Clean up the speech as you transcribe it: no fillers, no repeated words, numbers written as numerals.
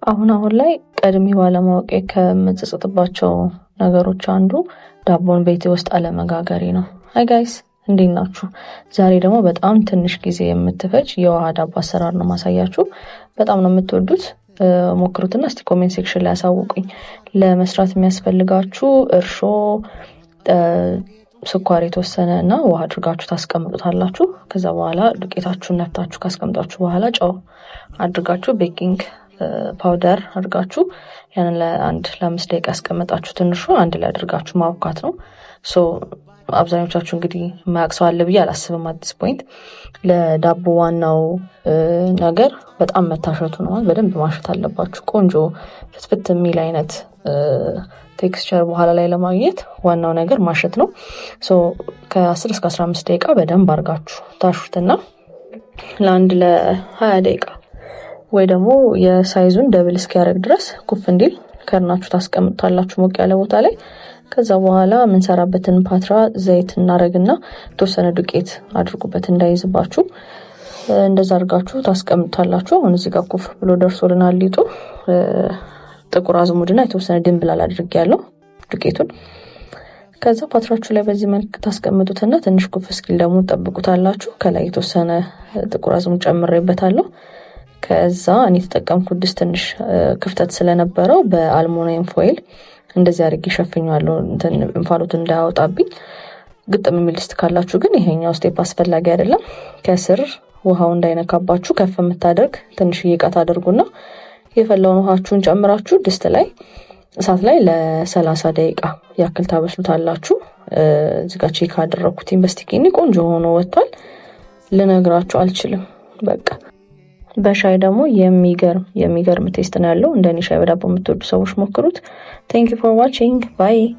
አሁን ላይ ቀድሜ ባለማወቅ ከምጸጸትባቸው ነገሮች አንዱ ዳቦን ቤቴ ውስጥ አለመጋገሬ ነው። ሃይ ጋይስ እንዴት ናችሁ? ዛሬ ደግሞ በጣም ትንሽ ጊዜ የምትፈጅ የውሃ ዳቦ አሰራር ነው ማሳያችሁ። በጣም ነው የምትወዱት። ሞክሩትና እስቲ ኮሜንት ሴክሽን ላይ አሳውቁኝ። ለመስራት የሚያስፈልጋችሁ እርሾ፣ ስኳር የተወሰነና ውሃ አድርጋችሁ ታስቀምጡታላችሁ። ከዛ በኋላ ዱቄታችሁን ነፍታችሁ ካስቀምጣችሁ በኋላ ጨው አድርጋችሁ ቤኪንግ ፓውደር አድርጋችሁ ያንን ለ5 ደቂቃ አስቀምጣችሁ ትንሹ አንድ ላይ አድርጋችሁ ማብካት ነው። አብዛኞቻችሁ እንግዲህ ማያክሰው አለ ብዬ አላስብም። አዲስ ፖይንት ለዳቦ ዋናው ነገር በጣም መታሸቱ ነው። በደንብ ማሸት አለባችሁ። ቆንጆ ፍትፍት የሚል አይነት ቴክስቸር በኋላ ላይ ለማግኘት ዋናው ነገር ማሸት ነው። ከ10 እስከ 15 ደቂቃ በደንብ አድርጋችሁ ታሹትና ለ20 ደቂቃ ወይ ደግሞ የሳይዙን ደብል እስኪያደርግ ድረስ ኩፍ እንዲል ከርናችሁ ታስቀምጣላችሁ ሞቅ ያለ ቦታ ላይ። ከዛ በኋላ ምንሰራበትን ፓትራ ዘይት እናረግና ተወሰነ ዱቄት አድርጉበት እንዳይዝባችሁ። እንደዛ አድርጋችሁ ታስቀምጣላችሁ። አሁን እዚህ ጋር ኩፍ ብሎ ደርሶልናል ሊጡ። ጥቁር አዝሙድና የተወሰነ ድንብላል አድርጌያለሁ ዱቄቱን። ከዛ ፓትራችሁ ላይ በዚህ መልክ ታስቀምጡትና ትንሽ ኩፍ እስኪል ደግሞ ተጠብቁታላችሁ። ከላይ የተወሰነ ጥቁር አዝሙድ ጨምሬበታለሁ። ከዛ እኔ ተጠቀምኩት ድስት ትንሽ ክፍተት ስለነበረው በአልሙኒየም ፎይል እንደዚህ አድርጌ ሸፍኛለሁ እንፋሎቱ እንዳያወጣብኝ። ግጥም የሚል ድስት ካላችሁ ግን ይሄኛው ስቴፕ አስፈላጊ አይደለም። ከስር ውሃው እንዳይነካባችሁ ከፍ የምታደርግ ትንሽ እየቃት አድርጉና የፈላውን ውሃችሁን ጨምራችሁ ድስት ላይ እሳት ላይ ለ30 ደቂቃ ያክል ታበስሉታላችሁ። እዚህ ጋር ቼክ አደረኩት በስቲኪኒ ቆንጆ ሆኖ ወጥቷል። ልነግራችሁ አልችልም። በቃ በሻይ ደግሞ የሚገርም ቴስት ነው ያለው። እንደኔ ሻይ በዳቦ የምትወዱ ሰዎች ሞክሩት። Thank you for watching. Bye.